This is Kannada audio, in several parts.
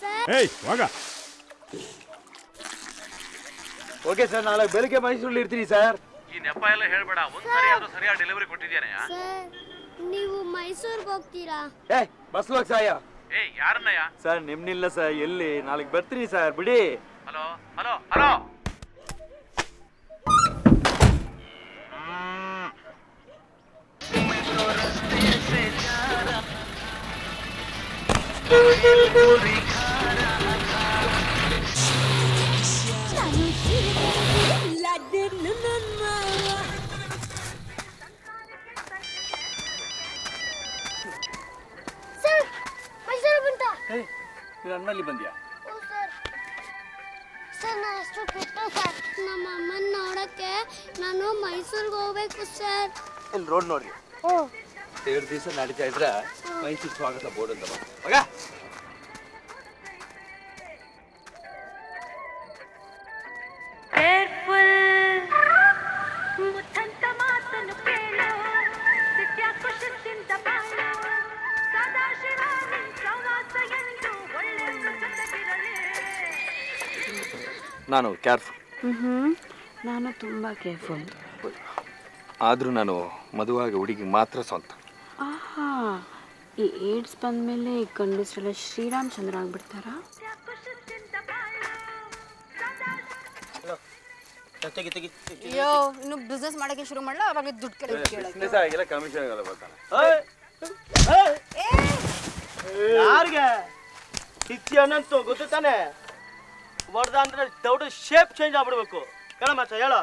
ಸರ್? ಏಯ್ ಹೋಗ. ಓಕೆ ಸರ್, ನಾಳೆ ಬೆಳಿಗ್ಗೆ ಮೈಸೂರಲ್ಲಿ ಇರ್ತೀನಿ ಸರ್. ಈ ನೆಪ ಎಲ್ಲ ಹೇಳ್ಬೇಡ. ಒಂದ್ಸರಿ ಆದ್ರೂ ಸರಿಯಾಗಿ ಡೆಲಿವರಿ ಕೊಟ್ಟಿದ್ಯಾನೆ? ಸರ್ ನೀವು ಮೈಸೂರಿಗೆ ಹೋಗ್ತೀರಾ? ಬಸ್ ಹೋಗಿ ಸಾಯ. ಏಯ್ ಯಾರನ್ನಯ್ಯ? ಸರ್ ನಿಮ್ನಿಲ್ಲ ಸರ್, ಎಲ್ಲಿ ನಾಳೆಗೆ ಬರ್ತೀನಿ ಸರ್, ಬಿಡಿ. Hello hello hello. Sir Mysuru ಬಂತ? ನನ್ನಲ್ಲಿ ಬಂದ್ಯಾ? ಸರ್ ನಾನು ಎಷ್ಟು ಕೆಟ್ಟ ಸರ್. ನಮ್ಮ ಅಮ್ಮನ ನೋಡಕ್ಕೆ ನಾನು ಮೈಸೂರಿಗೆ ಹೋಗ್ಬೇಕು ಸರ್. ಇಲ್ಲಿ ರೋಡ್ ನೋಡ್ರಿ. 2 ದಿವಸ ನಡೀತಾ ಇದ್ರ ಮೈಸೂರು ಸ್ವಾಗತ ಬೋರ್ಡ್ ಅಂತ ಮಗ. ನಾನು ಕೇರ್ಫುಲ್. ನಾನು ತುಂಬ ಕೇರ್ಫುಲ್. ಆದರೂ ನಾನು ಮದುವಾಗಿ ಹುಡುಗಿ ಮಾತ್ರ ಸ್ವಂತ. ಆಹಾ, ಈ ಏಡ್ಸ್ ಬಂದಮೇಲೆ ಈ ಗಂಡಸರೆಲ್ಲ ಶ್ರೀರಾಮಚಂದ್ರ ಆಗ್ಬಿಡ್ತಾರಾ? ಅಯ್ಯೋ, ಇನ್ನು ಬಿಸ್ನೆಸ್ ಮಾಡಕ್ಕೆ ಶುರು ಮಾಡಲ, ಅವಾಗ ದುಡ್ಡು ಬಿಸ್ನೆಸ್ ಆಗಿಲ್ಲ, ಕಮಿಷನ್ ಆಗಲ್ಲ ಬರ್ತಾನೆ. ಯಾರಿಗೆ ಹಿಚ್ಚಿ ಅನ್ನಂತೂ ಗೊತ್ತು ತಾನೆ? ಹೊಡೆದ ಅಂದ್ರೆ ದೌಡ ಶೇಪ್ ಚೇಂಜ್ ಆಗ್ಬಿಡ್ಬೇಕು. ಹೇಳ ಮಚ್ಚ ಹೇಳ.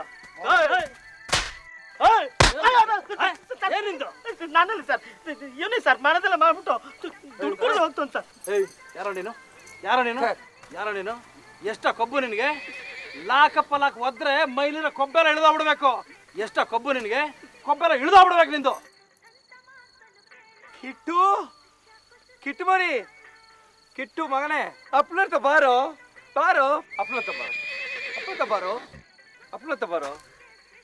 ಏನಿಂದು ನಾನಲ್ಲಿ ಸರ್, ಇವನೇ ಸರ್ ಮಾಡೋದೆಲ್ಲ ಮಾಡ್ಬಿಟ್ಟು ದುಡ್ಡು ಕೊಡೋದು ಹೋಗ್ತಾನೆ ಸರ್. ಯಾರೋ ನೀನು ಎಷ್ಟ ಕೊಬ್ಬು ನಿನಗೆ? ಲಾಕಪ್ಪ ಲಾಕ್ ಒದ್ರೆ ಮೈಲಿನ ಕೊಬ್ಬೆಲ್ಲ ಇಳಿದೋಗ್ಬಿಡ್ಬೇಕು. ಎಷ್ಟ ಕೊಬ್ಬು ನಿನಗೆ? ಕೊಬ್ಬೆಲ್ಲ ಇಳಿದೋಗ್ಬಿಡ್ಬೇಕು ನಿಂದು. ಕಿಟ್ಟು ಮರಿ, ಕಿಟ್ಟು ಮಗನೇ, ಅಪ್ಲತ್ತ ಬಾರೋ ಬಾರೋ, ಅಪ್ಲತ್ತ ಬಾರೋ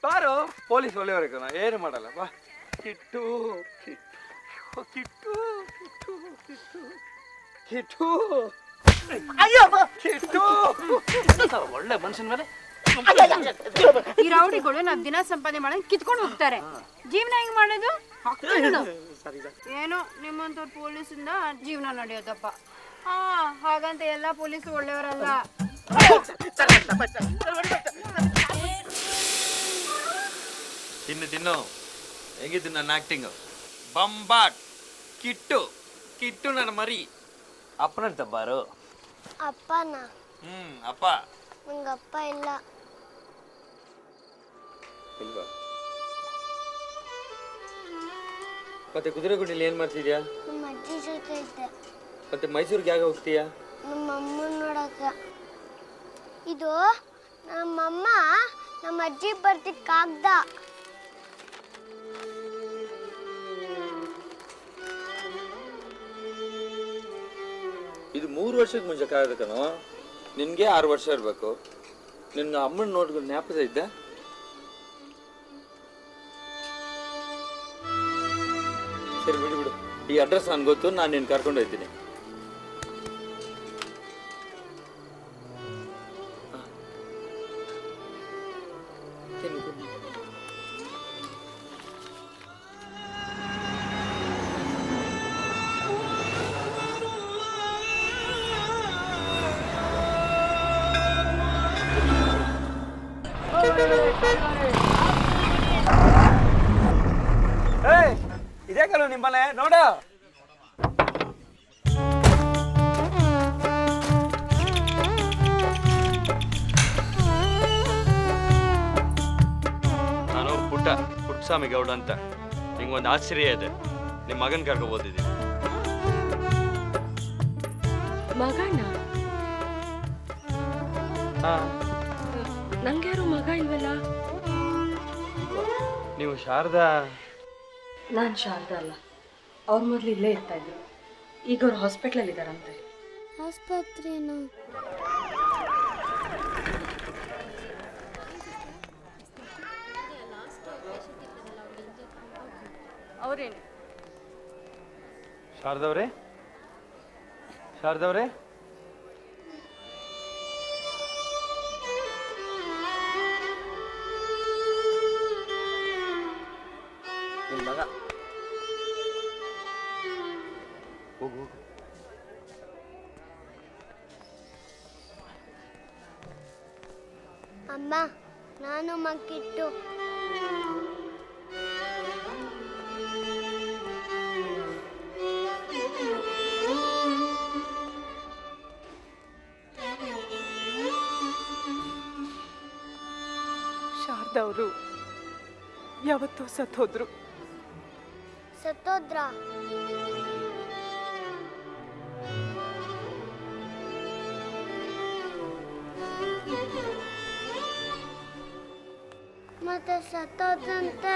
ಬಾರೋ. ಪೊಲೀಸ್ ಒಳ್ಳೆಯವರೆಗೂ ಏನು ಮಾಡಲ್ಲ, ಬಾ. ಕಿಟ್ಟು ಕಿಟ್ಟು ಕಿಟ್ಟು ಕಿಟ್ಟು ಕಿಟ್ಟು ಕಿಟ್ಟು ಕಿಟ್ಟು. ಒಳ್ಳೆ ಮನುಷ್ಯನ ಮೇಲೆ ಈ ರೌಡಿಗಳು ನಾವ್ ದಿನ ಸಂಪಾದನೆ ಮಾಡೋದು ಕಿತ್ಕೊಂಡು ಹೋಗ್ತಾರೆ. ಜೀವನ ಹೆಂಗ್ ಮಾಡೋದು? ಏನೋ ನಿಮ್ಮಂತವ್ರ ಪೊಲೀಸಿಂದ ಜೀವನ ನಡೆಯೋದಪ್ಪ. ಹಾಗಂತ ಎಲ್ಲಾ ಪೊಲೀಸರು ಒಳ್ಳೆಯವರಲ್ಲ. ತಿನ್ನು ಹೆಂಗಿದ್ದು ನನ್ನ ಆಕ್ಟಿಂಗ್? ಬಂಬಾಟ್. ಕಿಟ್ಟು ನನ್ನ ಮರಿ. ಅಪ್ಪನಂತ ಬಾರು. ಅಪ್ಪನ? ಅಪ್ಪ. ನಂಗಪ್ಪ ಇಲ್ಲ. ಇಲ್ವಾ? ಮತ್ತೆ ಕುದುರೆಗುಂಡಿಲಿ ಏನ್ ಮಾಡ್ತಿದ್ಯಾ? ನಮ್ಮ ಅಜ್ಜಿ ಜೊತೆ ಇದ್ದೆ. ಮತ್ತೆ ಮೈಸೂರಿಗೆ ಯಾಕೆ ಹೋಗ್ತೀಯಾ? ನಮ್ಮ ಅಮ್ಮನ ನೋಡಕ. ಇದು ನಮ್ಮಮ್ಮ ನಮ್ಮ ಅಜ್ಜಿ ಬರ್ತಿದ್ದ ಕಾಗ್ದ. ಇದು 3 ವರ್ಷಕ್ಕೆ ಮುಂಚೆ ಕಾಗದ ಕಣೋ. ನಿನ್ಗೆ 6 ವರ್ಷ ಇರ್ಬೇಕು. ನಿನ್ನ ಅಮ್ಮನ ನೋಡ್ಕೊಂಡು ಜ್ಞಾಪಕ ಇದ್ದ? ಸರಿ ಬಿಡು. ಈ ಅಡ್ರೆಸ್ ನನ್ಗೆ ಗೊತ್ತು, ನಾನು ನಿನ್ನ ಕರ್ಕೊಂಡು ಹೋಗ್ತೀನಿ. ಇದೇ ಕಲು ನಿಮ್ಮನೆ ನೋಡ. ನಾನು ಪುಟ್ಟಸ್ವಾಮಿ ಗೌಡ ಅಂತ. ನಿಂಗೊಂದು ಆಶ್ಚರ್ಯ ಇದೆ, ನಿಮ್ಮ ಮಗನ್ ಕರ್ಕೊಬೋದಿದ್ದೀನಿ. ಮಗಣ್ಣ? ನಂಗ್ಯಾರು ಮಗ ಇಲ್ವಲ್ಲ? ನೀವು ಶಾರದಾ? ನಾನು ಶಾರದಾ ಅಲ್ಲ. ಅವ್ರ ಮೊದಲು ಇಲ್ಲೇ ಇರ್ತಾ ಇದ್ರು. ಈಗ ಅವ್ರು ಹಾಸ್ಪಿಟ್ಲಲ್ಲಿ ಇದ್ದಾರಂತೆ. ಆಸ್ಪತ್ರೆನಾ? ಶಾರದವ್ರೆ ಮಗ ಹೋಗು ಹೋಗು. ಅಮ್ಮ ನಾನು ಮಕ್ಕಿಟ್ಟು ಶಾರದಾ ಅವರು ಯಾವತ್ತೋ ಸತ್ತೋದ್ರು. ಸತ್ತೋದ್ರ ಮತ್ತೆ ಸತ್ತೋದ್ರಂತೆ.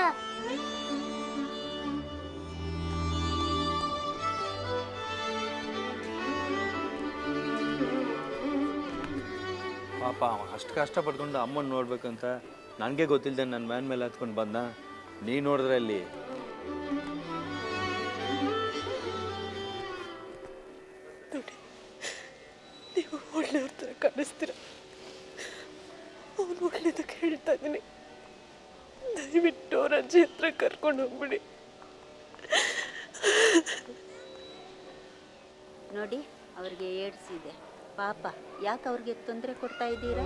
ಪಾಪ ಅವ ಅಷ್ಟು ಕಷ್ಟಪಡ್ಕೊಂಡು ಅಮ್ಮನ ನೋಡ್ಬೇಕಂತ ನನಗೆ ಗೊತ್ತಿಲ್ಲದೆ ನನ್ನ ಮ್ಯಾನ್ ಮೇಲೆ ಹತ್ಕೊಂಡು ಬಂದ. ನೀ ನೋಡಿದ್ರೆ ಅಲ್ಲಿ ನೋಡಿ, ನೀವು ಒಳ್ಳೆಯವ್ರ ಥರ ಕಾಣಿಸ್ತೀರ. ಅವನು ಒಳ್ಳೇದಕ್ಕೆ ಹೇಳ್ತಾ ಇದ್ದೀನಿ. ದಯವಿಟ್ಟು ಅವ್ರ ಅಜ್ಜಿ ಹತ್ರ ಕರ್ಕೊಂಡು ಹೋಗ್ಬಿಡಿ. ನೋಡಿ, ಅವ್ರಿಗೆ ಏಡ್ಸ್ ಇದೆ ಪಾಪ. ಯಾಕೆ ಅವ್ರಿಗೆ ತೊಂದರೆ ಕೊಡ್ತಾ ಇದ್ದೀರಾ?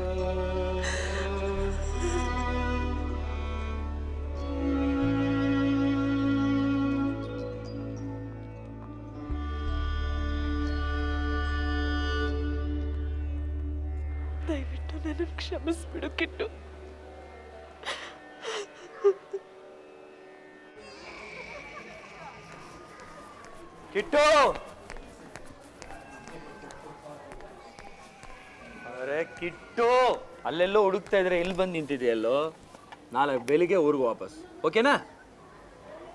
ದಯವಿಟ್ಟು ನನ್ನ ಕ್ಷಮಿಸ್ಬಿಡು ಕಿಟ್ಟು. ಕಿಟ್ಟು, ಅರೆ ಕಿಟ್ಟು, ಅಲ್ಲೆಲ್ಲೋ ಹುಡುಕ್ತಾ ಇದ್ರೆ ಇಲ್ಲಿ ಬಂದು ನಿಂತಿದೆಯಲ್ಲೋ. ನಾಳೆ ಬೆಳಿಗ್ಗೆ ಊರಿಗೆ ವಾಪಸ್, ಓಕೆನಾ?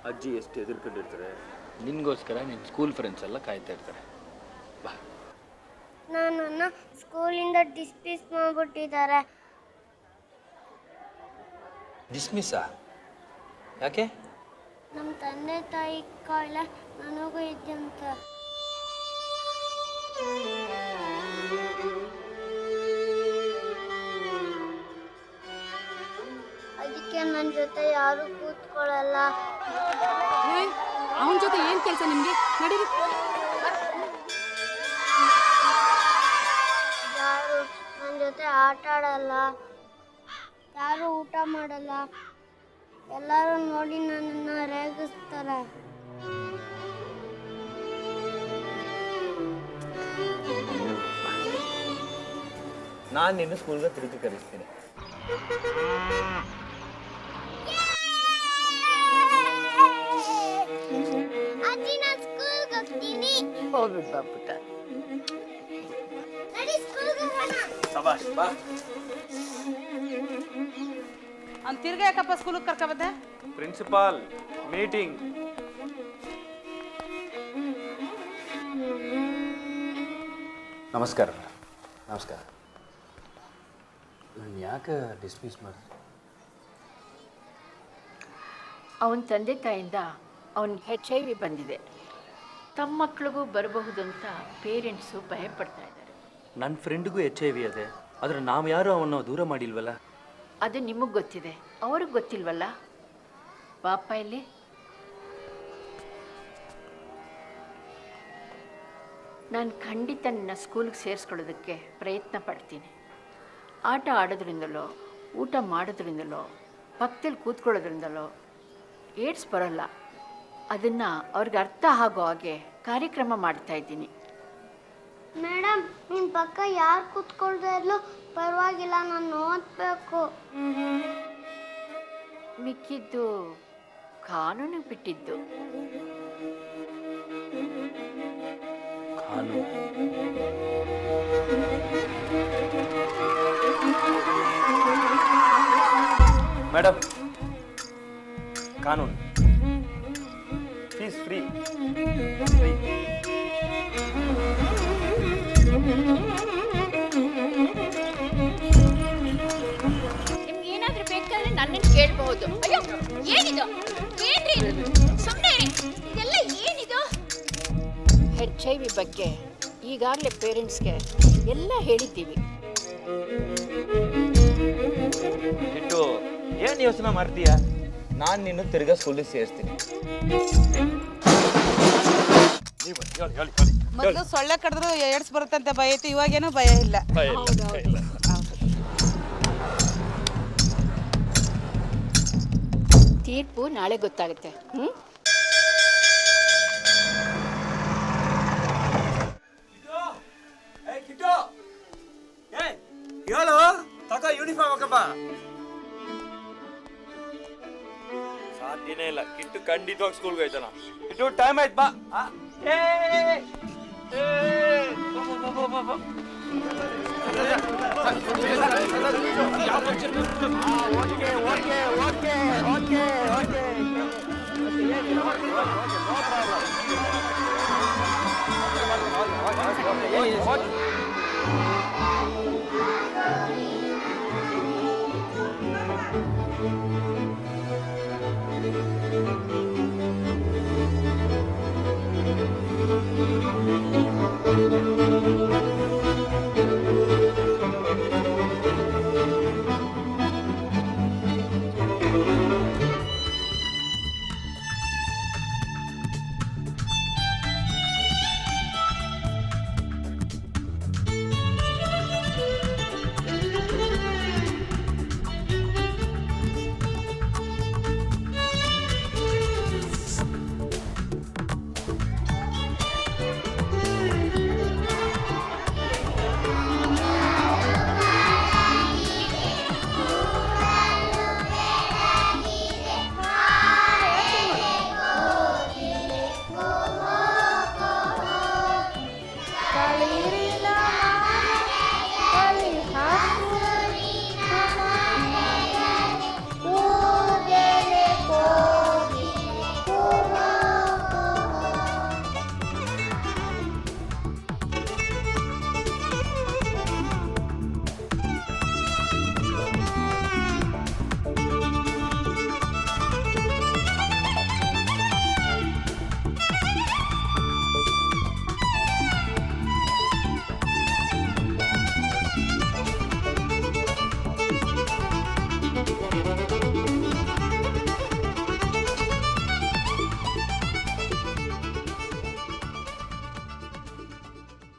ಅಜ್ಜಿ ಎಷ್ಟು ಎದುರ್ಕೊಂಡಿರ್ತಾರೆ ನಿನ್ಗೋಸ್ಕರ. ನಿನ್ನ ಸ್ಕೂಲ್ ಫ್ರೆಂಡ್ಸ್ ಎಲ್ಲ ಕಾಯ್ತಾ ಇರ್ತಾರೆ. ಬಾ. ನನ್ನನ್ನು ಸ್ಕೂಲಿಂದ ಡಿಸ್ಮಿಸ್ ಮಾಡ್ಬಿಟ್ಟಿದ್ದಾರೆ. ಡಿಸ್ಮಿಸ್ಸಾ? ಯಾಕೆ? ನಮ್ಮ ತಂದೆ ತಾಯಿ ಕಾಯಿಲೆ ನನಗೂ ಇದ್ದಂತೆ. ಅದಕ್ಕೆ ನನ್ನ ಜೊತೆ ಯಾರು ಕೂತ್ಕೊಳ್ಳಲ್ಲ. ಅವನ ಜೊತೆ ಏನ್ ಕೆಲಸ ನಿಮ್ಗೆ? ನಡೀರಿ. ಯಾರು ನನ್ನ ಜೊತೆ ಆಟ ಆಡಲ್ಲ, ಯಾರು ಊಟ ಮಾಡಲ್ಲ. ಎಲ್ಲರೂ ನೋಡಿ ನನ್ನನ್ನು ರೇಗಿಸ್ತಾರೆ. ನಾನು ನಿನ್ನ ಸ್ಕೂಲ್ಗೆ ತಿರುಗಿ ಕರೆಸ್ತೀನಿ. ಅಜ್ಜಿ, ನಾನು ಸ್ಕೂಲ್ಗೆ ಹೋಗ್ತೀನಿ. ಹೋಗ್ಬಿಟ್ಟು ಬಾ ಪುಟ್ಟ. ನಡಿ, ಸ್ಕೂಲ್ಗೆ ಹೋಗೋಣ. ಸಬಾಷ್ ಬಾ. ಅವ್ನು ತಿರ್ಗಾ ಯಾಕಪ್ಪ ಸ್ಕೂಲಿಗೆ ಕರ್ಕೊಬಂದೆ? Principal meeting. ನಮಸ್ಕಾರ ಮೇಡಮ್. ನಮಸ್ಕಾರ. ನಾನು ಯಾಕೆ ಡಿಸ್ಮಿಸ್ ಮಾಡಿದೆ? ಅವನ ತಂದೆ ತಾಯಿಯಿಂದ ಅವನಿಗೆ HIV ಬಂದಿದೆ. ತಮ್ಮ ಮಕ್ಕಳಿಗೂ ಬರಬಹುದು ಅಂತ ಪೇರೆಂಟ್ಸು ಭಯಪಡ್ತಾ ಇದ್ದಾರೆ. ನನ್ನ ಫ್ರೆಂಡ್ಗೂ HIV ಅದೇ, ಆದರೆ ನಾವು ಯಾರೂ ಅವನ್ನ ದೂರ ಮಾಡಿಲ್ವಲ್ಲ. ಅದು ನಿಮಗೆ ಗೊತ್ತಿದೆ, ಅವ್ರಿಗೆ ಗೊತ್ತಿಲ್ವಲ್ಲ. ಪಾಪ ಇಲ್ಲಿ ನಾನು ಖಂಡಿತ ನಿನ್ನ ಸ್ಕೂಲ್ಗೆ ಸೇರಿಸ್ಕೊಳ್ಳೋದಕ್ಕೆ ಪ್ರಯತ್ನ ಪಡ್ತೀನಿ. ಆಟ ಆಡೋದ್ರಿಂದಲೋ, ಊಟ ಮಾಡೋದ್ರಿಂದಲೋ, ಪಕ್ಕದಲ್ಲಿ ಕೂತ್ಕೊಳ್ಳೋದ್ರಿಂದಲೋ ಏಡ್ಸ್ ಬರೋಲ್ಲ. ಅದನ್ನು ಅವ್ರಿಗೆ ಅರ್ಥ ಆಗೋ ಹಾಗೆ ಕಾರ್ಯಕ್ರಮ ಮಾಡ್ತಾ ಇದ್ದೀನಿ. ಮೇಡಮ್, ನಿನ್ನ ಪಕ್ಕ ಯಾರು ಕೂತ್ಕೊಳ್ತಾ ಇರ್ಲು ಪರವಾಗಿಲ್ಲ, ನಾನು ಓದಬೇಕು. ಮಿಕ್ಕಿದ್ದು ಕಾನೂನಿಗೆ ಬಿಟ್ಟಿದ್ದು. ಮೇಡಮ್, ಕಾನೂನು ಫೀಸ್ ಫ್ರೀ. ನಿಮ್ಗೆ ಏನಾದರೂ ಬೇಕಾದ್ರೆ ನನ್ನನ್ನು ಕೇಳಬಹುದು. ಅಯ್ಯೋ, ಏನಿದು? ಏನ್ರಿ ಸುಮ್ಮನೆ ಇದೆಲ್ಲ ಏನಿದು? HIV ಬಗ್ಗೆ ಈಗಾಗಲೇ ಪೇರೆಂಟ್ಸ್ಗೆ ಎಲ್ಲ ಹೇಳಿದ್ದೀವಿ. ಬಿಟ್ಟು ಏನು ಯೋಚನೆ ಮಾಡ್ತೀಯ? ನಾನು ನಿನ್ನ ತಿರ್ಗಾ ಸ್ಕೂಲಿಗೆ ಸೇರಿಸ್ತೀನಿ. ಮೊದಲು ಸೊಳ್ಳೆ ಕಡಿದ್ರು ಏಡ್ಸ್ ಬರುತ್ತಂತ ಭಯ ಇತ್ತು, ಇವಾಗೇನೋ ಭಯ ಇಲ್ಲ. ತೀರ್ಪು ನಾಳೆ ಗೊತ್ತಾಗುತ್ತೆ. ಹೇಳು ತಗ ಯೂನಿಫಾರ್ಮ್ ಹಾಕಪ್ಪ. ಸಾಧ್ಯನೇ ಇಲ್ಲ, ಕಿಟ್ಟು ಖಂಡಿತವಾಗಿ ಸ್ಕೂಲ್ಗೆ ಹೋಯ್ತಾನ. ಕಿಟ್ಟು ಟೈಮ್ ಆಯ್ತು ಬಾ.